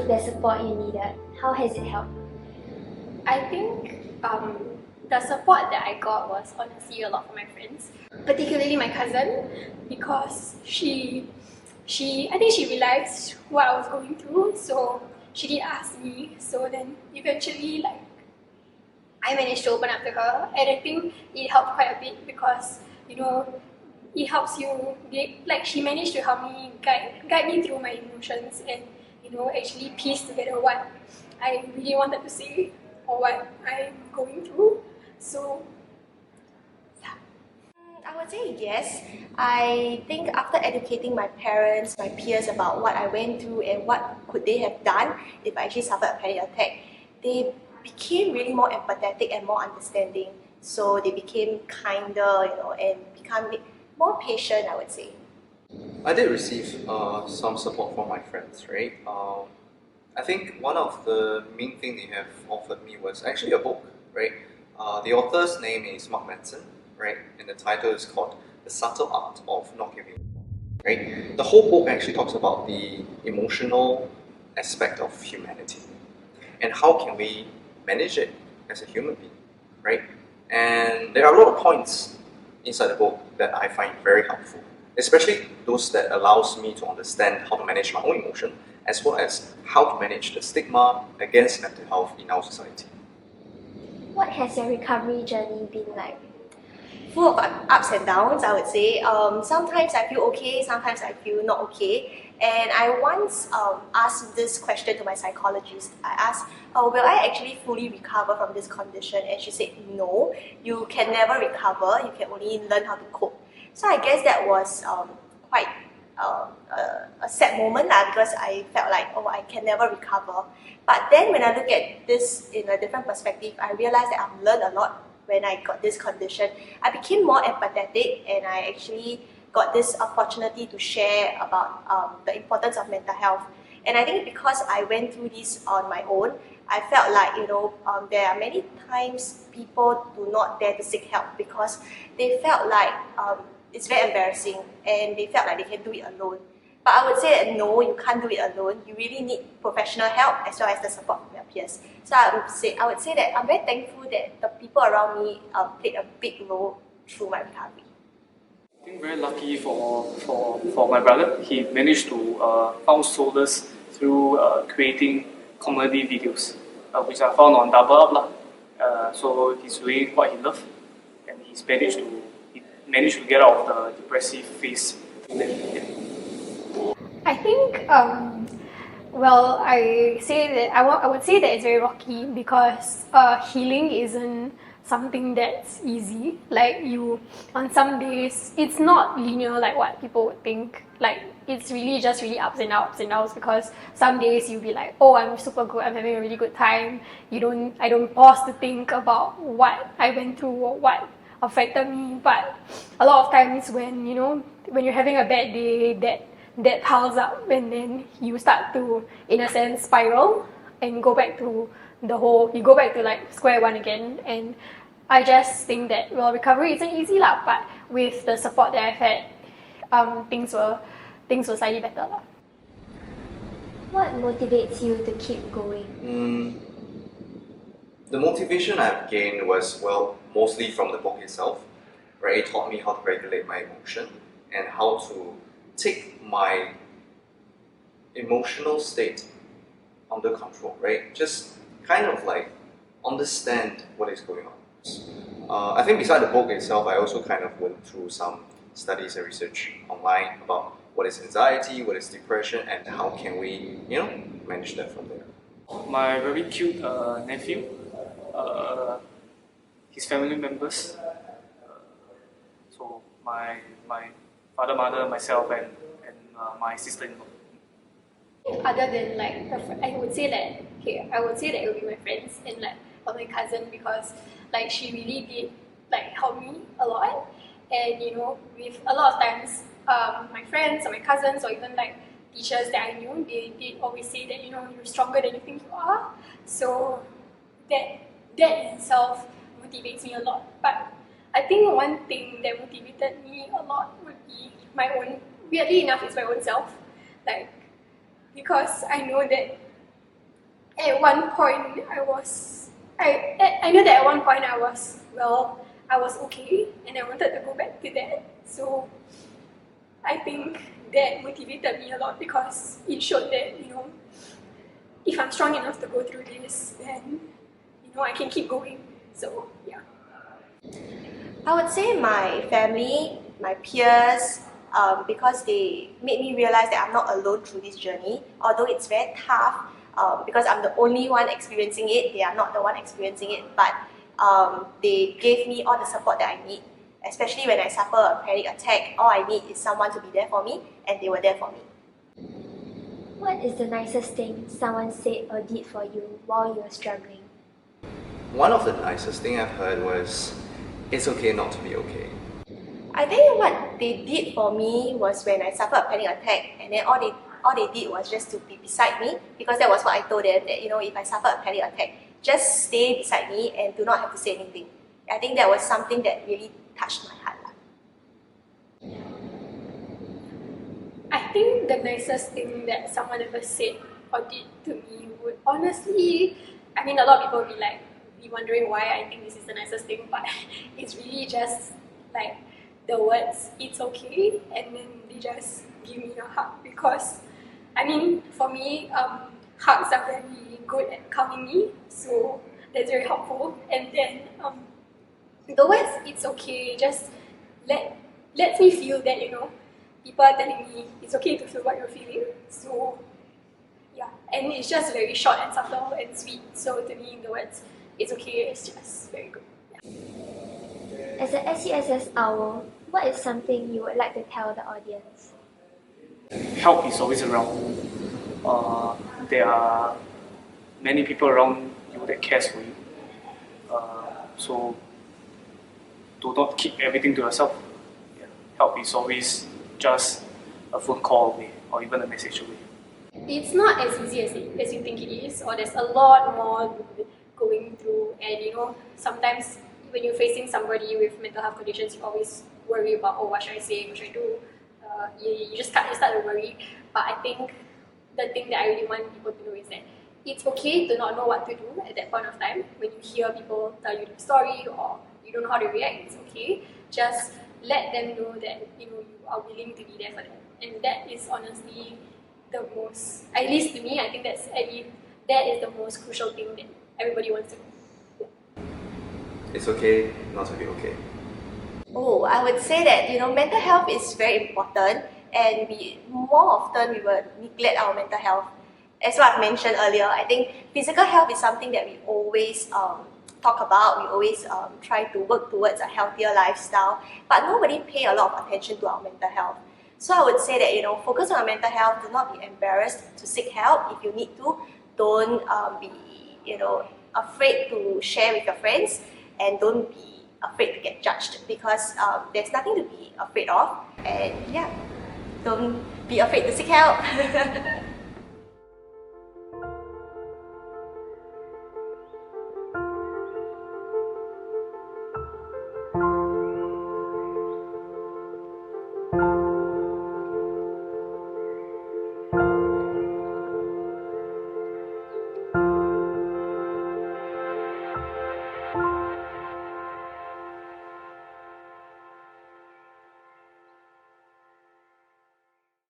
received the support you needed? How has it helped? I think the support that I got was honestly a lot from my friends, particularly my cousin, because I think she realized what I was going through, so she did ask me. So then eventually, I managed to open up to her, and I think it helped quite a bit because it helps you. She managed to help me guide me through my emotions and actually piece together what I really wanted to say or what I'm going through. So yeah. I would say yes. I think after educating my parents, my peers about what I went through and what could they have done if I actually suffered a panic attack, they became really more empathetic and more understanding. So they became kinder, and become more patient, I would say. I did receive some support from my friends, right? I think one of the main things they have offered me was actually a book, right? The author's name is Mark Manson, right? And the title is called The Subtle Art of Not Giving Up, right? The whole book actually talks about the emotional aspect of humanity and how can we manage it as a human being, right? And there are a lot of points inside the book that I find very helpful, especially those that allows me to understand how to manage my own emotion as well as how to manage the stigma against mental health in our society. What has your recovery journey been like? Full of ups and downs, I would say. Sometimes I feel okay, sometimes I feel not okay. And I once asked this question to my psychologist. I asked, will I actually fully recover from this condition? And she said, no, you can never recover, you can only learn how to cope. So I guess that was quite a sad moment because I felt like, I can never recover. But then when I look at this in a different perspective, I realized that I've learned a lot when I got this condition. I became more empathetic and I actually got this opportunity to share about the importance of mental health. And I think because I went through this on my own, I felt like, there are many times people do not dare to seek help because they felt like it's very embarrassing and they felt like they can do it alone. But I would say that no, you can't do it alone. You really need professional help as well as the support from your peers. So I would say that I'm very thankful that the people around me played a big role through my recovery. I think very lucky for my brother. He managed to found solace through creating comedy videos, which I found on Double Up. So he's doing what he loves, and he managed to get out of the depressive phase. I think I would say that it's very rocky because healing isn't something that's easy. On some days, it's not linear like what people would think. It's really just really ups and downs because some days you'll be like, oh, I'm super good, I'm having a really good time. I don't pause to think about what I went through or what affected me. But a lot of times when you're having a bad day, that piles up and then you start to, in a sense, spiral and go back to square one again. And I just think that, recovery isn't easy but with the support that I've had, things were slightly better What motivates you to keep going? The motivation I've gained was, mostly from the book itself, right? It taught me how to regulate my emotion and how to take my emotional state under control, right? Just kind of understand what is going on. I think beside the book itself, I also kind of went through some studies and research online about what is anxiety, what is depression, and how can we, manage that from there. My very cute nephew, his family members, so my father, mother, myself, and my sister-in-law. Other than I would say that it would be my friends and or my cousin because she really did help me a lot. And with a lot of times my friends or my cousins or even teachers that I knew, they did always say that you're stronger than you think you are. So that in itself motivates me a lot. But I think one thing that motivated me a lot would be my own, weirdly enough, it's my own self. Because I know that at one point I know that at one point I was okay and I wanted to go back to that. So I think that motivated me a lot because it showed that, if I'm strong enough to go through this, then, I can keep going. So, yeah. I would say my family, my peers, because they made me realize that I'm not alone through this journey. Although it's very tough, because I'm the only one experiencing it, they are not the one experiencing it, but they gave me all the support that I need. Especially when I suffer a panic attack, all I need is someone to be there for me, and they were there for me. What is the nicest thing someone said or did for you while you were struggling? One of the nicest thing I've heard was, it's okay not to be okay. I think what they did for me was when I suffered a panic attack, and then all they did was just to be beside me, because that was what I told them, that if I suffer a panic attack, just stay beside me and do not have to say anything. I think that was something that really touched my heart. I think the nicest thing that someone ever said or did to me would honestly, a lot of people will be wondering why I think this is the nicest thing, but it's really just like the words, it's okay, and then they just give me a hug, because for me, hugs are very good at calming me, so that's very helpful. And then the words, it's okay, just lets me feel that, people are telling me it's okay to feel what you're feeling. So yeah, and it's just very short and subtle and sweet. So to me, the words, it's okay, it's just very good. Yeah. As a SUSS owl, what is something you would like to tell the audience? Help is always around. There are many people around you that cares for you. So do not keep everything to yourself. Yeah. Help is always just a phone call away or even a message away. It's not as easy as you think it is, or there's a lot more going through, and sometimes when you're facing somebody with mental health conditions, you always worry about, oh, what should I say, what should I do? You start to worry. But I think the thing that I really want people to know is that it's okay to not know what to do at that point of time. When you hear people tell you the story or you don't know how to react, it's okay. Just let them know that you are willing to be there for them, and that is honestly the most, at least to me, I think that is the most crucial thing that everybody wants to know. It's okay not to be okay. Oh, I would say that mental health is very important, and more often we will neglect our mental health. As what I've mentioned earlier, I think physical health is something that we always talk about. We always try to work towards a healthier lifestyle, but nobody pay a lot of attention to our mental health. So I would say that focus on our mental health. Do not be embarrassed to seek help if you need to. Don't be afraid to share with your friends, and don't be afraid to get judged, because there's nothing to be afraid of. And yeah, don't be afraid to seek help.